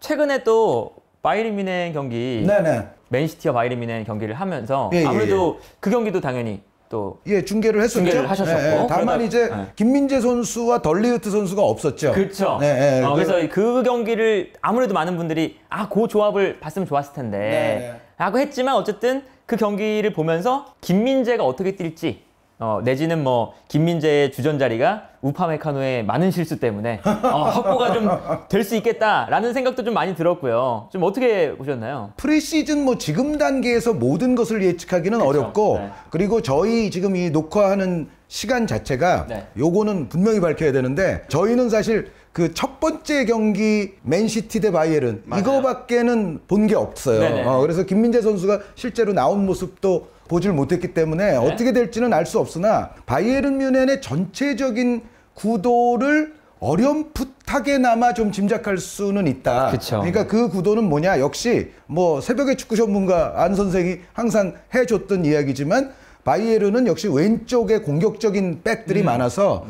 최근에 또 바이에른 뮌헨 경기, 네네. 맨시티와 바이에른 뮌헨 경기를 하면서 예, 아무래도 그 경기도 당연히 또 중계를 했었죠. 중계를 하셨었고. 예, 다만 이제 김민재 선수와 덜리우트 선수가 없었죠. 그렇죠. 그래서 그 경기를 아무래도 많은 분들이 그 조합을 봤으면 좋았을 텐데 라고 했지만 어쨌든 그 경기를 보면서 김민재가 어떻게 뛸지 내지는 뭐 김민재의 주전 자리가 우파메카노의 많은 실수 때문에 확보가 좀 될 수 있겠다라는 생각도 좀 많이 들었고요. 좀 어떻게 보셨나요? 프리시즌 뭐 지금 단계에서 모든 것을 예측하기는 어렵고 그리고 저희 지금 이 녹화하는 시간 자체가 요거는 분명히 밝혀야 되는데 저희는 사실 그 첫 번째 경기 맨시티 대 바이에른 이거밖에는 본 게 없어요. 그래서 김민재 선수가 실제로 나온 모습도 보질 못했기 때문에 어떻게 될지는 알 수 없으나 바이에른 뮌헨의 전체적인 구도를 어렴풋하게나마 좀 짐작할 수는 있다. 그러니까 그 구도는 뭐냐? 역시 뭐 새벽의 축구 전문가 안 선생이 항상 해줬던 이야기지만 바이에른은 역시 왼쪽에 공격적인 백들이 많아서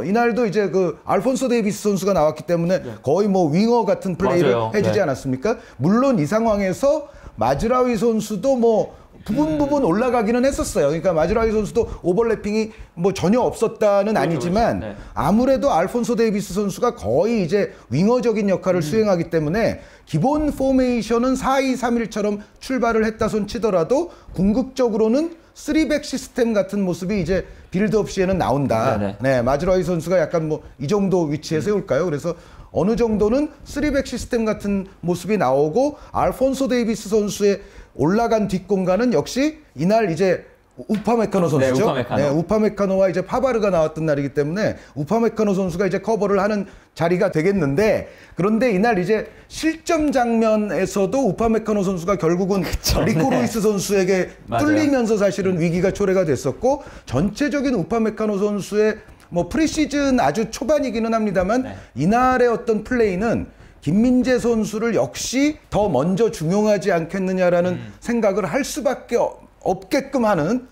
이날도 이제 그 알폰소 데이비스 선수가 나왔기 때문에 거의 뭐 윙어 같은 플레이를 해주지 않았습니까? 물론 이 상황에서 마즈라위 선수도 뭐 부분 올라가기는 했었어요. 그러니까 마즈라위 선수도 오버래핑이 뭐 전혀 없었다는 아니지만 아무래도 알폰소 데이비스 선수가 거의 이제 윙어적인 역할을 수행하기 때문에 기본 포메이션은 4-2-3-1처럼 출발을 했다 손 치더라도 궁극적으로는 3백 시스템 같은 모습이 이제 빌드업 시에는 나온다. 마즈라위 선수가 약간 뭐 이 정도 위치에 세울까요? 그래서 어느 정도는 3백 시스템 같은 모습이 나오고 알폰소 데이비스 선수의 올라간 뒷공간은 역시 이날 이제 우파메카노 선수죠. 우파메카노와 이제 파바르가 나왔던 날이기 때문에 우파메카노 선수가 이제 커버를 하는 자리가 되겠는데 그런데 이날 이제 실점 장면에서도 우파메카노 선수가 결국은 리코 루이스 선수에게 뚫리면서 사실은 위기가 초래가 됐었고 전체적인 우파메카노 선수의 뭐 프리시즌 아주 초반이기는 합니다만 이날의 어떤 플레이는 김민재 선수를 역시 더 먼저 중용하지 않겠느냐라는 생각을 할 수밖에 없게끔 하는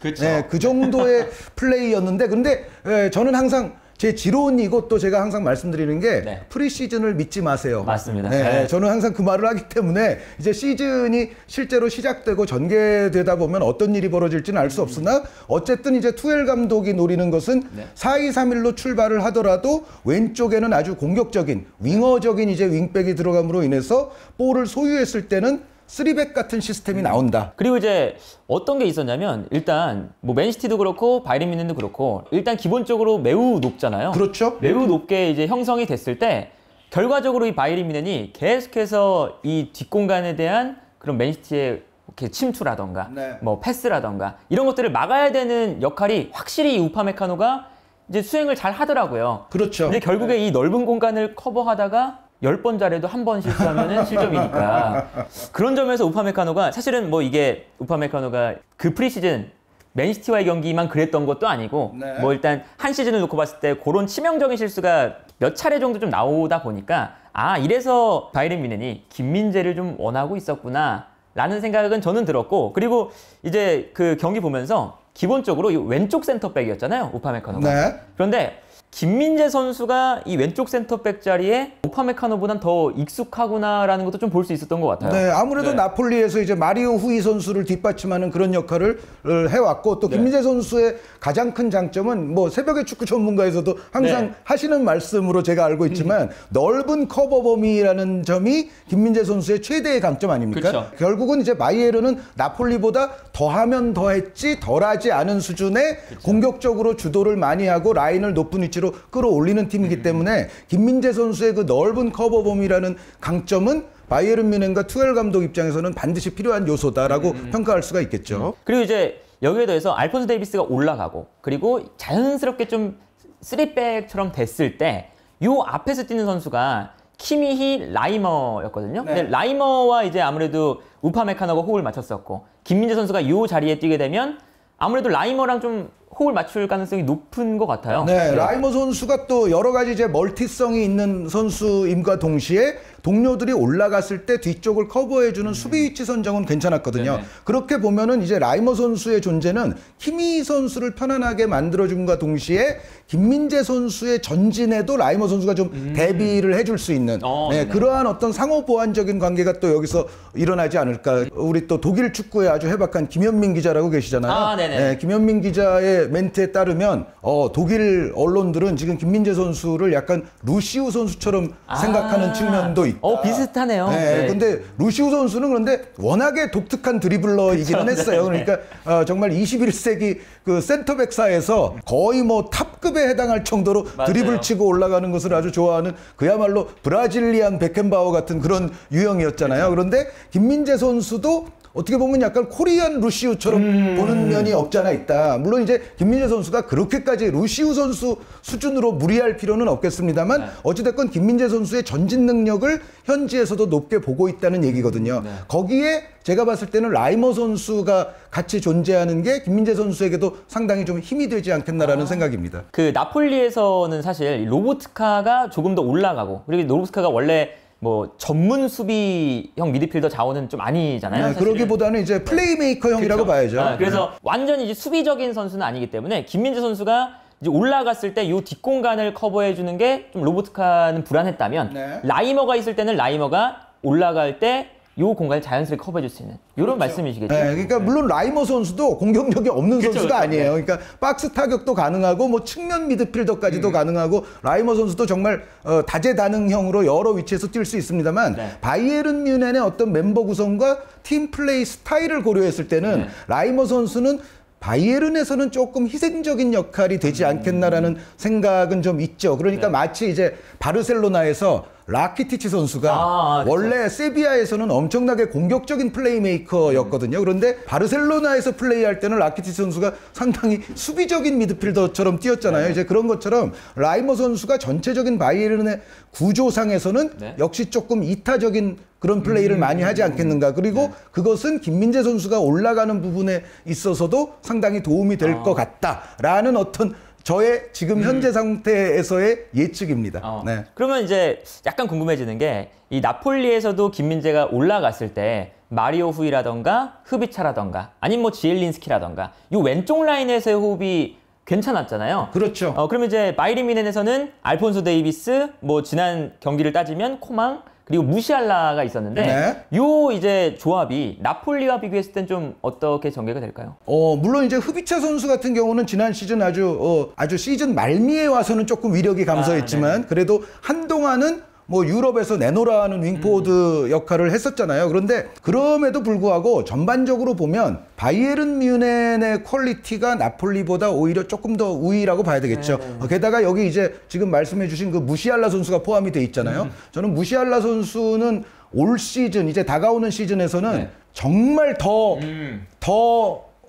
그 정도의 플레이였는데 근데 저는 항상 제 지론이고 또 제가 항상 말씀드리는 게 프리시즌을 믿지 마세요. 맞습니다. 저는 항상 그 말을 하기 때문에 이제 시즌이 실제로 시작되고 전개되다 보면 어떤 일이 벌어질지는 알 수 없으나 어쨌든 이제 투엘 감독이 노리는 것은 4-2-3-1로 출발을 하더라도 왼쪽에는 아주 공격적인 윙어적인 이제 윙백이 들어감으로 인해서 볼을 소유했을 때는 3백 같은 시스템이 나온다. 그리고 이제 어떤 게 있었냐면 일단 뭐 맨시티도 그렇고 바이에른 뮌헨도 그렇고 일단 기본적으로 매우 높잖아요. 그렇죠. 매우 높게 이제 형성이 됐을 때 결과적으로 이 바이에른 뮌헨이 계속해서 이 뒷공간에 대한 그런 맨시티의 이렇게 침투라던가 뭐 패스라던가 이런 것들을 막아야 되는 역할이 확실히 이 우파메카노가 이제 수행을 잘 하더라고요. 그렇죠. 근데 결국에 이 넓은 공간을 커버하다가 10번 잘해도 한 번 실수하면은 실점이니까 그런 점에서 우파메카노가 사실은 뭐 이게 우파메카노가 그 프리시즌 맨시티와의 경기만 그랬던 것도 아니고 뭐 일단 한 시즌을 놓고 봤을 때 그런 치명적인 실수가 몇 차례 정도 좀 나오다 보니까 이래서 바이에른 뮌헨이 김민재를 좀 원하고 있었구나 라는 생각은 저는 들었고 그리고 이제 그 경기 보면서 기본적으로 이 왼쪽 센터백이었잖아요 우파메카노가 그런데 김민재 선수가 이 왼쪽 센터백 자리에 우파메카노보단 더 익숙하구나라는 것도 좀 볼 수 있었던 것 같아요. 아무래도 나폴리에서 이제 마리오 후이 선수를 뒷받침하는 그런 역할을 해왔고 또 김민재 선수의 가장 큰 장점은 뭐 새벽의 축구 전문가에서도 항상 하시는 말씀으로 제가 알고 있지만 넓은 커버 범위라는 점이 김민재 선수의 최대의 강점 아닙니까? 결국은 이제 바이에른은 나폴리보다 더하면 더했지 덜하지 않은 수준의 공격적으로 주도를 많이 하고 라인을 높은 위치로 끌어올리는 팀이기 때문에 김민재 선수의 그 넓은 커버 범위라는 강점은 바이에른 뮌헨과 투엘 감독 입장에서는 반드시 필요한 요소다라고 평가할 수가 있겠죠. 그리고 이제 여기에 더해서 알폰소 데이비스가 올라가고 그리고 자연스럽게 좀 3백처럼 됐을 때 요 앞에서 뛰는 선수가 키미히 라이머였거든요. 근데 라이머와 이제 아무래도 우파메카노가 호흡을 맞췄었고 김민재 선수가 요 자리에 뛰게 되면 아무래도 라이머랑 좀 호흡을 맞출 가능성이 높은 것 같아요. 네, 라이머 선수가 또 여러 가지 이제 멀티성이 있는 선수임과 동시에 동료들이 올라갔을 때 뒤쪽을 커버해주는 수비 위치 선정은 괜찮았거든요. 네네. 그렇게 보면은 이제 라이머 선수의 존재는 키미 선수를 편안하게 만들어줌과 동시에 김민재 선수의 전진에도 라이머 선수가 좀 대비를 해줄 수 있는 네, 그러한 어떤 상호 보완적인 관계가 또 여기서 일어나지 않을까. 우리 또 독일 축구에 아주 해박한 김현민 기자라고 계시잖아요. 네, 김현민 기자의 멘트에 따르면 독일 언론들은 지금 김민재 선수를 약간 루시우 선수처럼 생각하는 측면도 있다. 비슷하네요. 네, 근데 루시우 선수는 그런데 워낙에 독특한 드리블러이기는 했어요. 그러니까 정말 21세기 그 센터백사에서 거의 뭐 탑급에 해당할 정도로 드리블 치고 올라가는 것을 아주 좋아하는 그야말로 브라질리안 베켄바워 같은 그런 유형이었잖아요. 그런데 김민재 선수도 어떻게 보면 약간 코리안 루시우처럼 보는 면이 없지 않아 있다. 물론 이제 김민재 선수가 그렇게까지 루시우 선수 수준으로 무리할 필요는 없겠습니다만 어찌됐건 김민재 선수의 전진 능력을 현지에서도 높게 보고 있다는 얘기거든요. 거기에 제가 봤을 때는 라이머 선수가 같이 존재하는 게 김민재 선수에게도 상당히 좀 힘이 되지 않겠나라는 생각입니다. 그 나폴리에서는 사실 로보트카가 조금 더 올라가고, 그리고 로보트카가 원래 뭐 전문 수비형 미드필더 자원은 좀 아니잖아요. 네, 그러기보다는 이제 플레이메이커형이라고 봐야죠. 그래서 완전히 이제 수비적인 선수는 아니기 때문에 김민재 선수가 이제 올라갔을 때 이 뒷공간을 커버해 주는 게 좀 로보트카는 불안했다면 라이머가 있을 때는 라이머가 올라갈 때 이 공간을 자연스럽게 커버해 줄 수 있는 이런 말씀이시겠죠. 네, 그러니까 물론 라이머 선수도 공격력이 없는 선수가 아니에요. 그러니까 박스 타격도 가능하고 뭐 측면 미드필더까지도 가능하고 라이머 선수도 정말 다재다능형으로 여러 위치에서 뛸 수 있습니다만 바이에른 뮌헨의 어떤 멤버 구성과 팀 플레이 스타일을 고려했을 때는 라이머 선수는 바이에른에서는 조금 희생적인 역할이 되지 않겠나라는 생각은 좀 있죠. 그러니까 마치 이제 바르셀로나에서 라키티치 선수가 원래 세비야에서는 엄청나게 공격적인 플레이메이커였거든요. 그런데 바르셀로나에서 플레이할 때는 라키티치 선수가 상당히 수비적인 미드필더처럼 뛰었잖아요. 이제 그런 것처럼 라이머 선수가 전체적인 바이에른의 구조상에서는 역시 조금 이타적인 그런 플레이를 많이 하지 않겠는가. 그리고 그것은 김민재 선수가 올라가는 부분에 있어서도 상당히 도움이 될 것 같다라는 어떤 저의 지금 현재 상태에서의 예측입니다. 그러면 이제 약간 궁금해지는 게 이 나폴리에서도 김민재가 올라갔을 때 마리오 후이라던가 흐비차라던가 아니면 뭐 지엘린스키라던가 이 왼쪽 라인에서의 호흡이 괜찮았잖아요. 그렇죠. 그러면 이제 바이에른 뮌헨에서는 알폰소 데이비스, 뭐 지난 경기를 따지면 코망, 그리고 무시알라가 있었는데 요 이제 조합이 나폴리와 비교했을 땐 좀 어떻게 전개가 될까요? 물론 이제 흐비차 선수 같은 경우는 지난 시즌 아주 시즌 말미에 와서는 조금 위력이 감소했지만 그래도 한동안은 뭐 유럽에서 내노라는 윙포워드 역할을 했었잖아요. 그런데 그럼에도 불구하고 전반적으로 보면 바이에른 뮌헨의 퀄리티가 나폴리보다 오히려 조금 더 우위라고 봐야 되겠죠. 게다가 여기 이제 지금 말씀해 주신 그 무시알라 선수가 포함이 돼 있잖아요. 저는 무시알라 선수는 올 시즌 이제 다가오는 시즌에서는 정말 더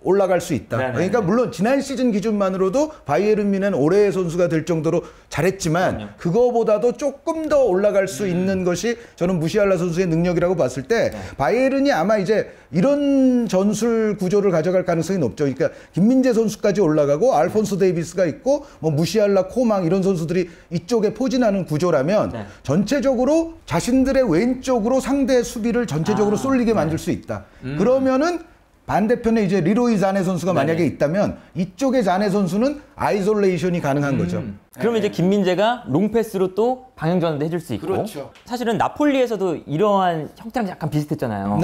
올라갈 수 있다. 그러니까 물론 지난 시즌 기준만으로도 바이에른 뮌헨 올해의 선수가 될 정도로 잘했지만 그거보다도 조금 더 올라갈 수 있는 것이 저는 무시알라 선수의 능력이라고 봤을 때 바이에른이 아마 이제 이런 전술 구조를 가져갈 가능성이 높죠. 그러니까 김민재 선수까지 올라가고 알폰소 데이비스가 있고 뭐 무시알라, 코망 이런 선수들이 이쪽에 포진하는 구조라면 전체적으로 자신들의 왼쪽으로 상대 수비를 전체적으로 쏠리게 만들 수 있다. 그러면은 반대편에 이제 리로이 자네 선수가 만약에 있다면 이쪽의 자네 선수는 아이솔레이션이 가능한 거죠. 그러면 이제 김민재가 롱패스로 또 방향 전환도 해줄 수 있고. 사실은 나폴리에서도 이러한 형태랑 약간 비슷했잖아요.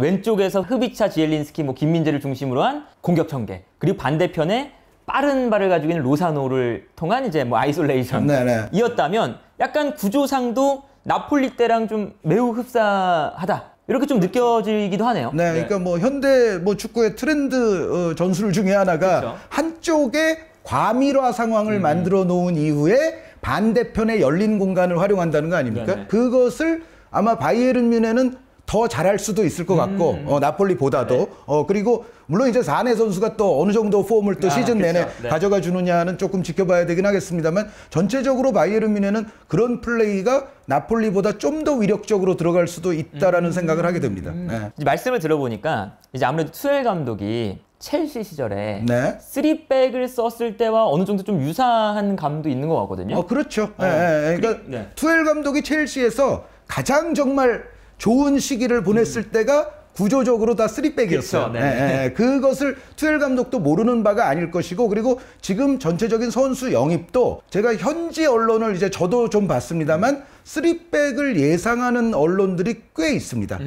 왼쪽에서 흐비차, 지엘린스키, 뭐 김민재를 중심으로 한 공격 전개. 그리고 반대편에 빠른 발을 가지고 있는 로사노를 통한 이제 뭐 아이솔레이션이었다면 약간 구조상도 나폴리 때랑 좀 매우 흡사하다. 이렇게 좀 느껴지기도 하네요. 그러니까 뭐 현대 뭐 축구의 트렌드 전술 중에 하나가 한쪽에 과밀화 상황을 만들어 놓은 이후에 반대편에 열린 공간을 활용한다는 거 아닙니까? 그것을 아마 바이에른 뮌헨은 더 잘할 수도 있을 것 같고 나폴리보다도 그리고 물론 이제 사네 선수가 또 어느 정도 폼을 또 시즌 내내 가져가 주느냐는 조금 지켜봐야 되긴 하겠습니다만 전체적으로 바이에른 뮌헨은 그런 플레이가 나폴리보다 좀 더 위력적으로 들어갈 수도 있다라는 생각을 하게 됩니다. 이제 말씀을 들어보니까 이제 아무래도 투엘 감독이 첼시 시절에 네. 3백을 썼을 때와 어느 정도 좀 유사한 감도 있는 것 같거든요. 그렇죠. 그러니까 네. 투엘 감독이 첼시에서 가장 정말 좋은 시기를 보냈을 때가 구조적으로 다 3백이었어요. 그렇죠. 그것을 투엘 감독도 모르는 바가 아닐 것이고, 그리고 지금 전체적인 선수 영입도 제가 현지 언론을 이제 저도 좀 봤습니다만 3백을 예상하는 언론들이 꽤 있습니다.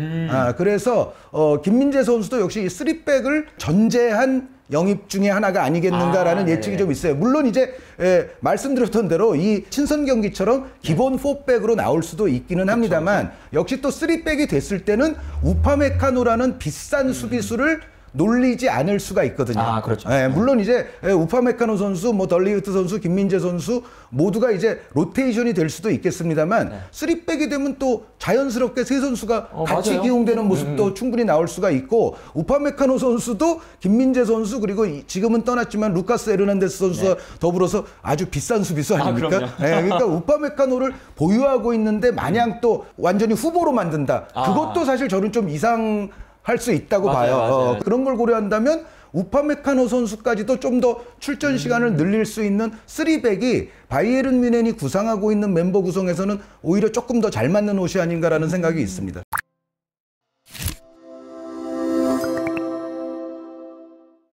그래서 김민재 선수도 역시 이 3백을 전제한 영입 중에 하나가 아니겠는가라는 예측이 좀 있어요. 물론 이제 말씀드렸던 대로 이 친선 경기처럼 기본 4백으로 나올 수도 있기는 합니다만, 역시 또 3백이 됐을 때는 우파메카노라는 비싼 수비수를 놀리지 않을 수가 있거든요. 그렇죠. 물론 이제 우파메카노 선수, 뭐 덜리우트 선수, 김민재 선수 모두가 이제 로테이션이 될 수도 있겠습니다만 3백이 되면 또 자연스럽게 세 선수가 같이 맞아요. 기용되는 모습도 충분히 나올 수가 있고, 우파메카노 선수도 김민재 선수, 그리고 지금은 떠났지만 루카스 에르난데스 선수와 더불어서 아주 비싼 수비수 아닙니까? 그러니까 우파메카노를 보유하고 있는데 마냥 또 완전히 후보로 만든다. 그것도 사실 저는 좀 할 수 있다고 봐요. 맞아요. 그런 걸 고려한다면 우파메카노 선수까지도 좀 더 출전 시간을 늘릴 수 있는 3백이 바이에른 뮌헨이 구상하고 있는 멤버 구성에서는 오히려 조금 더 잘 맞는 옷이 아닌가라는 생각이 있습니다.